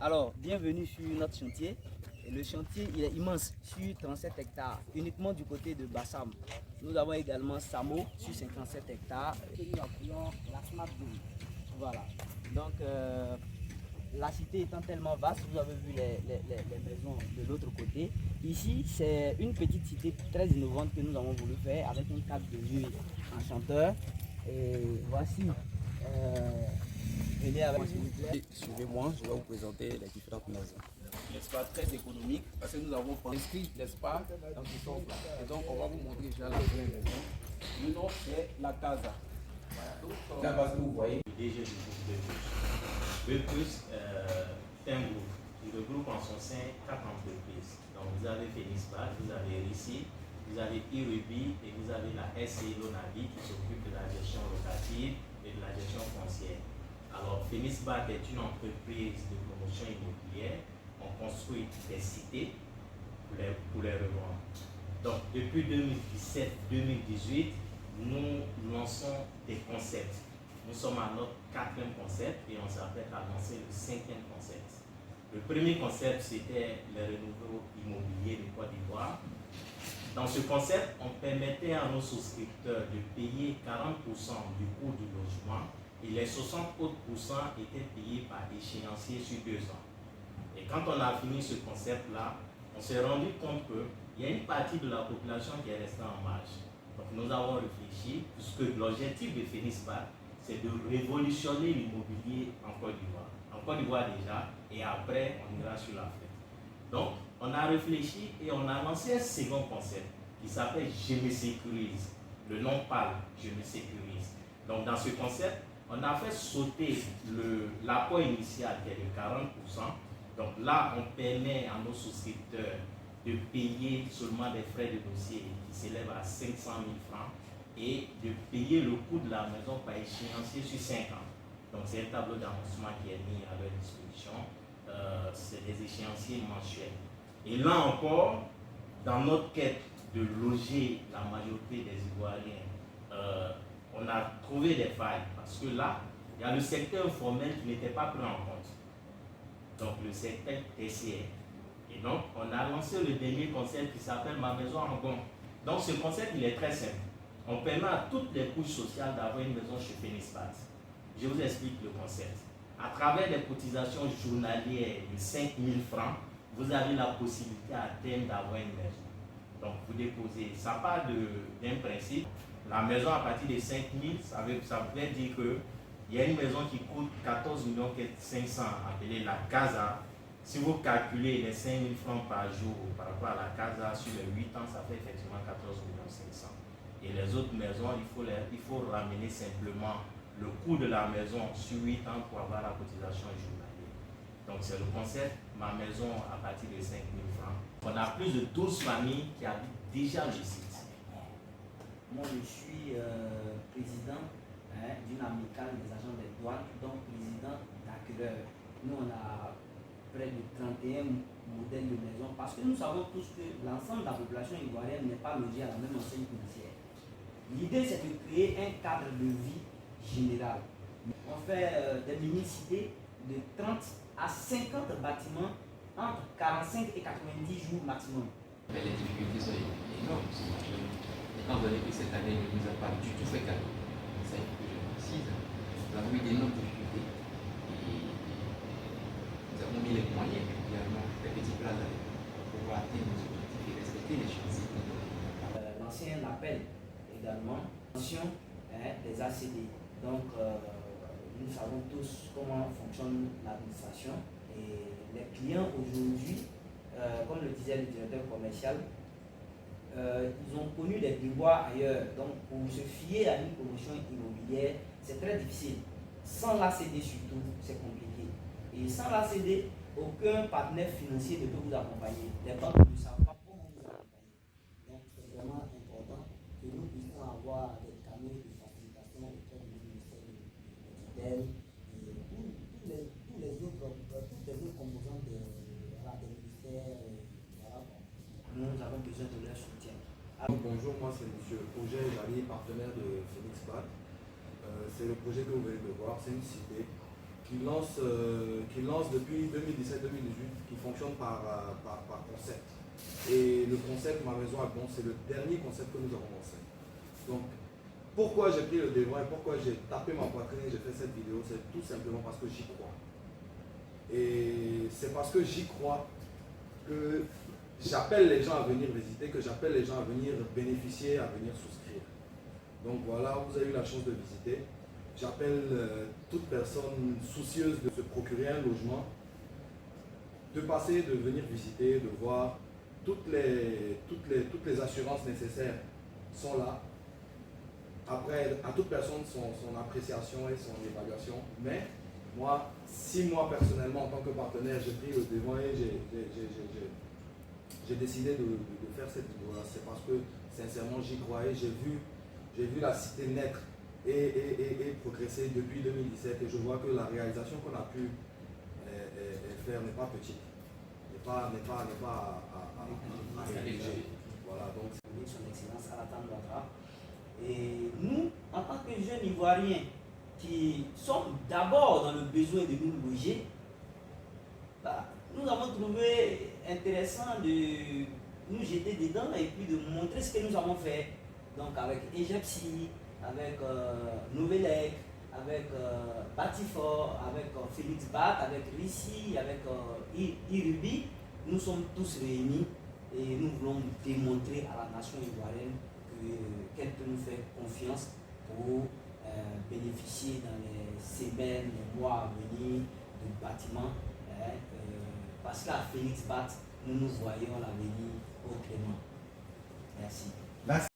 Alors, bienvenue sur notre chantier. Et le chantier, il est immense, sur 37 hectares, uniquement du côté de Bassam. Nous avons également Samo sur 57 hectares. Et nous appelons la Smart Zone. Voilà. Donc, la cité étant tellement vaste, vous avez vu les maisons de l'autre côté. Ici, c'est une petite cité très innovante que nous avons voulu faire avec un cadre de vie enchanteur. Et voici. Venez avec moi s'il vous plaît. Suivez-moi, je vais vous présenter les différentes maisons. N'est-ce pas, très économique, parce que nous avons inscrit, n'est-ce pas, dans ce sens-là. Et donc, on va vous montrer déjà la première maison. Le nom, c'est la Casa. Voilà. Donc, la base que vous voyez. Le DG du groupe Bepus est un groupe qui regroupe en son sein 4 entreprises. Donc, vous avez Fenispa, vous avez Rissi, vous avez Irubi et vous avez la SCI Lonavi qui s'occupe de la gestion locative et de la gestion foncière. Alors, Fenisbat est une entreprise de promotion immobilière. On construit des cités pour les revendre. Donc, depuis 2017-2018, nous lançons des concepts. Nous sommes à notre 4e concept et on s'apprête à lancer le 5e concept. Le premier concept, c'était le renouveau immobilier de Côte d'Ivoire. Dans ce concept, on permettait à nos souscripteurs de payer 40% du coût du logement et les 60 autres pourcents étaient payés par échéancier sur 2 ans. Et quand on a fini ce concept-là, on s'est rendu compte qu'il y a une partie de la population qui est restée en marge. Donc nous avons réfléchi, puisque l'objectif de Fenispa, c'est de révolutionner l'immobilier en Côte d'Ivoire. En Côte d'Ivoire déjà, et après on ira sur l'Afrique. Donc on a réfléchi et on a lancé un second concept qui s'appelle Je me sécurise. Le nom parle, Je me sécurise. Donc dans ce concept, on a fait sauter l'apport initial qui est de 40%. Donc là, on permet à nos souscripteurs de payer seulement des frais de dossier qui s'élèvent à 500 000 francs et de payer le coût de la maison par échéancier sur 5 ans. Donc c'est un tableau d'avancement qui est mis à leur disposition. C'est des échéanciers mensuels. Et là encore, dans notre quête de loger la majorité des Ivoiriens, on a trouvé des failles parce que là, il y a le secteur informel qui n'était pas pris en compte. Donc le secteur tertiaire. Et donc, on a lancé le dernier concept qui s'appelle Ma maison en bon. Donc ce concept, il est très simple. On permet à toutes les couches sociales d'avoir une maison chez Fenispat. Je vous explique le concept. À travers des cotisations journalières de 5 000 francs, vous avez la possibilité à terme d'avoir une maison. Donc vous déposez, ça part d'un principe. La maison à partir de 5 000, ça veut dire que il y a une maison qui coûte 14 500 000, appelée la Casa. Si vous calculez les 5 000 francs par jour par rapport à la Casa sur les 8 ans, ça fait effectivement 14 500 000. Et les autres maisons, il faut ramener simplement le coût de la maison sur 8 ans pour avoir la cotisation journalière. Donc c'est le concept, ma maison à partir de 5 000 francs. On a plus de 12 familles qui habitent déjà le site. Moi, je suis président d'une amicale des agents des douanes, donc président d'accueilleurs. Nous, on a près de 31 modèles de maisons parce que nous savons tous que l'ensemble de la population ivoirienne n'est pas logée à la même enseigne financière. L'idée, c'est de créer un cadre de vie général. On fait des mini-cités de 30 à 50 bâtiments entre 45 et 90 jours maximum. Mais les difficultés sont énormes. Étant donné que cette année ne nous a pas du tout fait cadeau, ça il faut que je le précise, nous avons eu d'énormes difficultés et nous avons mis les moyens également, les petits plans pour pouvoir atteindre nos objectifs et respecter les chances. L'ancien appel également, mention des ACD. Donc nous savons tous comment fonctionne l'administration et les clients aujourd'hui, comme le disait le directeur commercial, ils ont connu des déboires ailleurs. Donc, pour se fier à une promotion immobilière, c'est très difficile. Sans l'ACD surtout, c'est compliqué. Et sans l'ACD, aucun partenaire financier ne peut vous accompagner. Les banques ne savent pas comment vous accompagner. Donc, c'est vraiment important que nous puissions avoir des canaux de facilitation auprès du ministère de tutelle et toutes les autres composantes des ministères. Nous avons besoin de leur soutien. Bonjour, moi c'est M. Projet Jali, partenaire de Fenispat. C'est le projet que vous venez de voir, c'est une cité lance depuis 2017-2018, qui fonctionne par concept. Et le concept Ma Maison à Bon, c'est le dernier concept que nous avons lancé. Donc, pourquoi j'ai pris le devant et pourquoi j'ai tapé ma poitrine et j'ai fait cette vidéo, c'est tout simplement parce que j'y crois. Et c'est parce que j'y crois que j'appelle les gens à venir visiter, que j'appelle les gens à venir bénéficier, à venir souscrire. Donc voilà, vous avez eu la chance de visiter. J'appelle toute personne soucieuse de se procurer un logement, de passer, de venir visiter, de voir toutes les assurances nécessaires sont là. Après, à toute personne son appréciation et son évaluation. Mais moi, si moi personnellement en tant que partenaire, j'ai pris le devant et j'ai décidé de faire cette vidéo-là, c'est parce que sincèrement j'y croyais, j'ai vu la cité naître et progresser depuis 2017 et je vois que la réalisation qu'on a pu faire n'est pas petite, n'est pas à négliger. Voilà, donc Son Excellence Alassane Ouattara. Et nous, en tant que jeunes Ivoiriens qui sommes d'abord dans le besoin de nous loger, bah, nous avons trouvé intéressant de nous jeter dedans et puis de montrer ce que nous avons fait. Donc avec Egypti, avec Novelec, avec Batifort, avec Félix Bat, avec Rissi, avec Irubi, nous sommes tous réunis et nous voulons démontrer à la nation ivoirienne qu'elle peut nous faire confiance pour bénéficier dans les semaines, les mois à venir de bâtiments. Parce qu'à Félix Bat, nous voyons l'avenir autrement. Merci.